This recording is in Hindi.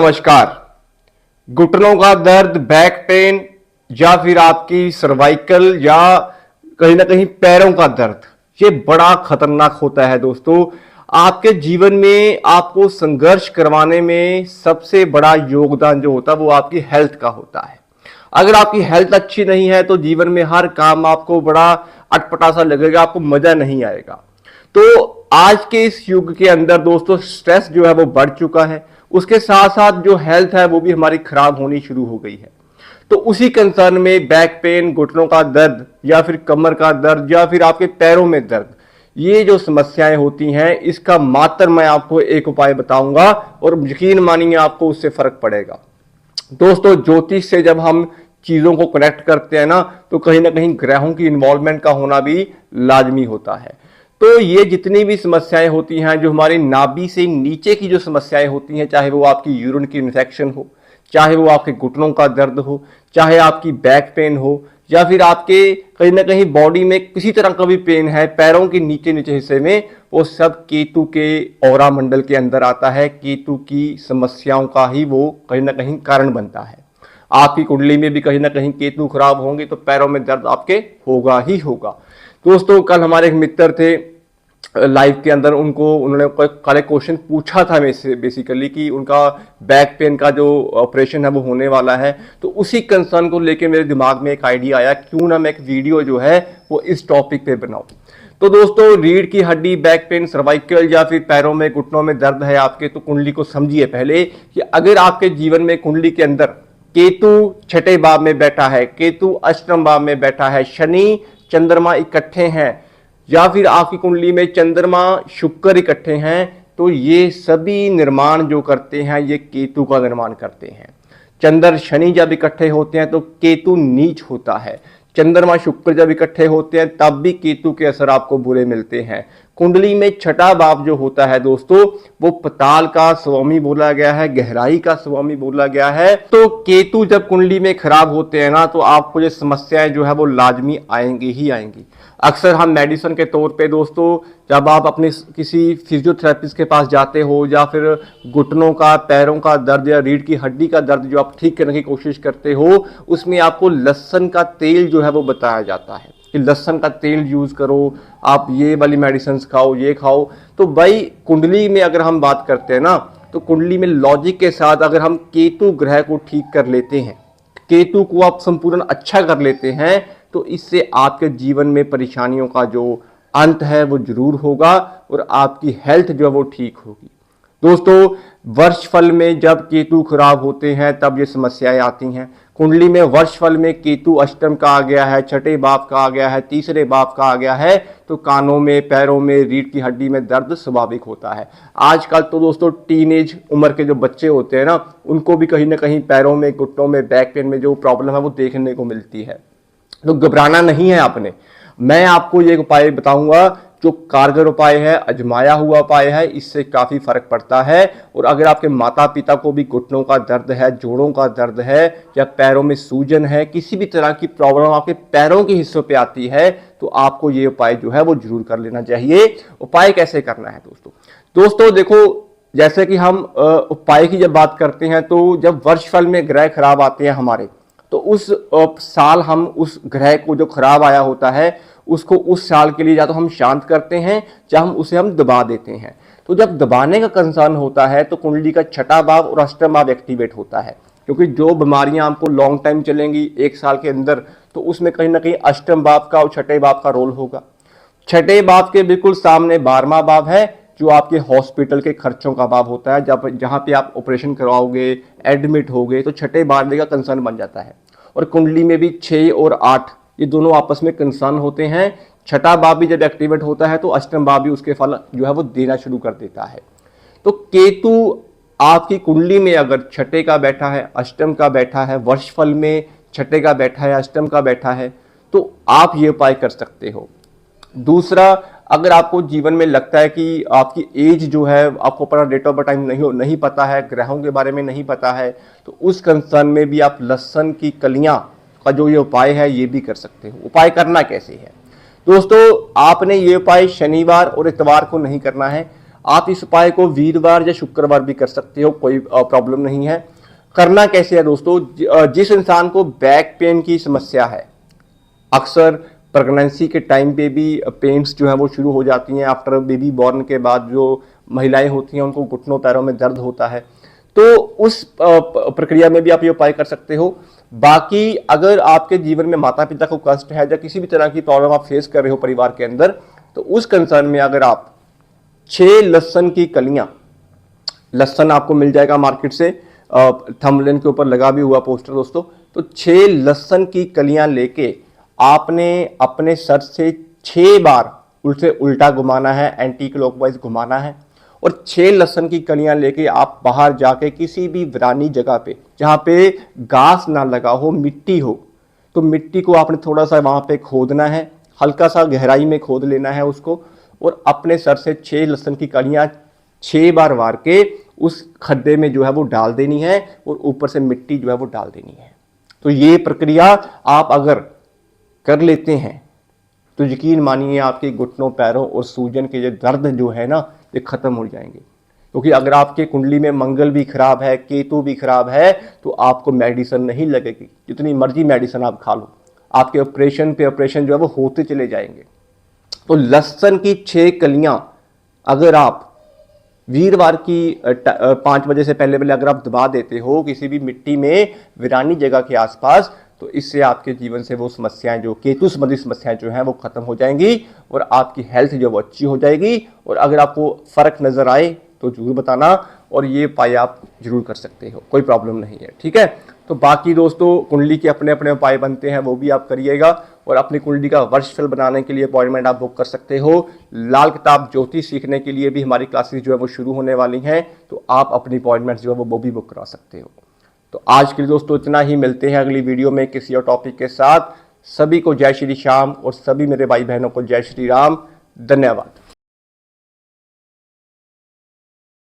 नमस्कार। घुटनों का दर्द, बैक पेन या फिर आपकी सर्वाइकल या कहीं ना कहीं पैरों का दर्द, ये बड़ा खतरनाक होता है दोस्तों। आपके जीवन में आपको संघर्ष करवाने में सबसे बड़ा योगदान जो होता है वो आपकी हेल्थ का होता है। अगर आपकी हेल्थ अच्छी नहीं है तो जीवन में हर काम आपको बड़ा अटपटा सा लगेगा, आपको मजा नहीं आएगा। तो आज के इस युग के अंदर दोस्तों स्ट्रेस जो है वो बढ़ चुका है, उसके साथ साथ जो हेल्थ है वो भी हमारी खराब होनी शुरू हो गई है। तो उसी कंसर्न में बैक पेन, घुटनों का दर्द या फिर कमर का दर्द या फिर आपके पैरों में दर्द, ये जो समस्याएं होती हैं इसका मात्र मैं आपको एक उपाय बताऊंगा और यकीन मानिए आपको उससे फर्क पड़ेगा। दोस्तों ज्योतिष से जब हम चीजों को कनेक्ट करते हैं ना तो कहीं ना कहीं ग्रहों की इन्वॉल्वमेंट का होना भी लाजमी होता है। तो ये जितनी भी समस्याएं होती हैं, जो हमारी नाभि से नीचे की जो समस्याएं होती हैं, चाहे वो आपकी यूरिन की इन्फेक्शन हो, चाहे वो आपके घुटनों का दर्द हो, चाहे आपकी बैक पेन हो, या फिर आपके कहीं ना कहीं बॉडी में किसी तरह का भी पेन है पैरों के नीचे नीचे हिस्से में, वो सब केतु के औरा मंडल के अंदर आता है। केतु की समस्याओं का ही वो कहीं ना कहीं कारण बनता है। आपकी कुंडली में भी कहीं ना कहीं केतु खराब होंगे तो पैरों में दर्द आपके होगा ही होगा। दोस्तों कल हमारे एक मित्र थे लाइव के अंदर, उन्होंने कल क्वेश्चन पूछा था मेरे से बेसिकली कि उनका बैक पेन का जो ऑपरेशन है वो होने वाला है। तो उसी कंसर्न को लेके मेरे दिमाग में एक आइडिया आया, क्यों ना मैं एक वीडियो जो है वो इस टॉपिक पे बनाऊं। तो दोस्तों रीढ़ की हड्डी, बैक पेन, सर्वाइकल या फिर पैरों में घुटनों में दर्द है आपके, तो कुंडली को समझिए पहले कि अगर आपके जीवन में कुंडली के अंदर केतु छठे भाव में बैठा है, केतु अष्टम भाव में बैठा है, शनि चंद्रमा इकट्ठे हैं, या फिर आपकी कुंडली में चंद्रमा शुक्र इकट्ठे हैं, तो ये सभी निर्माण जो करते हैं ये केतु का निर्माण करते हैं। चंद्र शनि जब इकट्ठे होते हैं तो केतु नीच होता है। चंद्रमा शुक्र जब इकट्ठे होते हैं तब भी केतु के असर आपको बुरे मिलते हैं। कुंडली में छठा भाव जो होता है दोस्तों वो पताल का स्वामी बोला गया है, गहराई का स्वामी बोला गया है। तो केतु जब कुंडली में खराब होते हैं ना तो आपको ये समस्याएं जो है वो लाजमी आएंगी ही आएंगी। अक्सर हम मेडिसिन के तौर पे दोस्तों जब आप अपने किसी फिजियोथेरेपिस्ट के पास जाते हो या फिर घुटनों का, पैरों का दर्द या रीढ़ की हड्डी का दर्द जो आप ठीक करने की कोशिश करते हो, उसमें आपको लहसुन का तेल जो है वो बताया जाता है कि लहसुन का तेल यूज करो, आप ये वाली मेडिसिन खाओ, ये खाओ। तो भाई कुंडली में अगर हम बात करते हैं ना तो कुंडली में लॉजिक के साथ अगर हम केतु ग्रह को ठीक कर लेते हैं, केतु को आप संपूर्ण अच्छा कर लेते हैं, तो इससे आपके जीवन में परेशानियों का जो अंत है वो जरूर होगा और आपकी हेल्थ जो है वो ठीक होगी। दोस्तों वर्षफल में जब केतु खराब होते हैं तब ये समस्याएं आती हैं। कुंडली में वर्षफल में केतु अष्टम का आ गया है, छठे भाव का आ गया है, तीसरे भाव का आ गया है, तो कानों में, पैरों में, रीढ़ की हड्डी में दर्द स्वाभाविक होता है। आजकल तो दोस्तों टीनेज उम्र के जो बच्चे होते हैं ना उनको भी कहीं ना कहीं पैरों में, घुटनों में, बैक पेन में जो प्रॉब्लम है वो देखने को मिलती है। तो घबराना नहीं है आपने। मैं आपको ये उपाय बताऊंगा जो कारगर उपाय है, अजमाया हुआ उपाय है, इससे काफी फर्क पड़ता है। और अगर आपके माता पिता को भी घुटनों का दर्द है, जोड़ों का दर्द है या पैरों में सूजन है, किसी भी तरह की प्रॉब्लम आपके पैरों के हिस्सों पे आती है, तो आपको ये उपाय जो है वो जरूर कर लेना चाहिए। उपाय कैसे करना है दोस्तों देखो, जैसे कि हम उपाय की जब बात करते हैं तो जब वर्षफल में ग्रह खराब आते हैं हमारे, तो उस साल हम उस ग्रह को जो खराब आया होता है उसको उस साल के लिए या तो हम शांत करते हैं या उसे हम दबा देते हैं। तो जब दबाने का कंसर्न होता है तो कुंडली का छठा भाव और अष्टम भाव एक्टिवेट होता है, क्योंकि जो बीमारियां आपको लॉन्ग टाइम चलेंगी एक साल के अंदर, तो उसमें कहीं ना कहीं अष्टम भाव का और छठे भाव का रोल होगा। छठे भाव के बिल्कुल सामने 12वां भाव है जो आपके हॉस्पिटल के खर्चों का भाव होता है। जब जहां पे आप ऑपरेशन करवाओगे, एडमिट होगे, तो छठे भाव का कंसर्न बन जाता है। और कुंडली में भी 6 और 8 ये दोनों आपस में कंसर्न होते हैं। छठा भाव भी जब एक्टिवेट होता है तो अष्टम भाव भी उसके फल जो है वो देना शुरू कर देता है। तो केतु आपकी कुंडली में अगर छठे का बैठा है, अष्टम का बैठा है, वर्षफल में छठे का बैठा है, अष्टम का बैठा है, तो आप ये उपाय कर सकते हो। दूसरा, अगर आपको जीवन में लगता है कि आपकी एज जो है, आपको अपना डेट ऑफ बर्थ टाइम नहीं पता है, ग्रहों के बारे में नहीं पता है, तो उस कंसर्न में भी आप लहसुन की कलियां का जो ये उपाय है ये भी कर सकते हो। उपाय करना कैसे है दोस्तों, आपने ये उपाय शनिवार और इतवार को नहीं करना है। आप इस उपाय को वीरवार या शुक्रवार भी कर सकते हो, कोई प्रॉब्लम नहीं है। करना कैसे है दोस्तों, जिस इंसान को बैक पेन की समस्या है, अक्सर प्रेगनेंसी के टाइम पे भी पेन्स जो है वो शुरू हो जाती हैं। आफ्टर बेबी बॉर्न के बाद जो महिलाएं होती हैं उनको घुटनों पैरों में दर्द होता है, तो उस प्रक्रिया में भी आप ये उपाय कर सकते हो। बाकी अगर आपके जीवन में माता पिता को कष्ट है या किसी भी तरह की प्रॉब्लम आप फेस कर रहे हो परिवार के अंदर, तो उस कंसर्न में अगर आप 6 लहसुन की कलियां, लहसुन आपको मिल जाएगा मार्केट से, थंबनेल के ऊपर लगा भी हुआ पोस्टर दोस्तों, तो 6 लहसुन की कलियां लेके आपने अपने सर से 6 बार उसे उल्टा घुमाना है, एंटी क्लॉकवाइज घुमाना है। और 6 लहसुन की कलियां लेके आप बाहर जाके किसी भी वीरानी जगह पे जहां पे घास ना लगा हो, मिट्टी हो, तो मिट्टी को आपने थोड़ा सा वहां पे खोदना है, हल्का सा गहराई में खोद लेना है उसको, और अपने सर से 6 लहसुन की कलियां 6 बार वार के उस खड्डे में जो है वो डाल देनी है, और ऊपर से मिट्टी जो है वो डाल देनी है। तो ये प्रक्रिया आप अगर कर लेते हैं तो यकीन मानिए आपके घुटनों पैरों और सूजन के जो दर्द जो है ना, ये खत्म हो जाएंगे। क्योंकि अगर आपके कुंडली में मंगल भी खराब है, केतु भी खराब है, तो आपको मेडिसिन नहीं लगेगी, जितनी मर्जी मेडिसिन आप खा लो, आपके ऑपरेशन पे ऑपरेशन जो है वो होते चले जाएंगे। तो लहसुन की 6 कलियां अगर आप वीरवार की 5 बजे से पहले पहले अगर आप दबा देते हो किसी भी मिट्टी में वीरानी जगह के आसपास, तो इससे आपके जीवन से वो समस्याएं, जो केतु संबंधी समस्याएं जो हैं वो खत्म हो जाएंगी और आपकी हेल्थ जो वो अच्छी हो जाएगी। और अगर आपको फर्क नजर आए तो जरूर बताना, और ये उपाय आप जरूर कर सकते हो, कोई प्रॉब्लम नहीं है, ठीक है। तो बाकी दोस्तों कुंडली के अपने अपने उपाय बनते हैं, वो भी आप करिएगा। और अपनी कुंडली का वर्षफल बनाने के लिए अपॉइंटमेंट आप बुक कर सकते हो। लाल किताब ज्योतिष सीखने के लिए भी हमारी क्लासेस जो है वो शुरू होने वाली हैं, तो आप अपनी अपॉइंटमेंट जो है वो भी बुक करा सकते हो। तो आज के लिए दोस्तों इतना ही, मिलते हैं अगली वीडियो में किसी और टॉपिक के साथ। सभी को जय श्री श्याम और सभी मेरे भाई बहनों को जय श्री राम। धन्यवाद।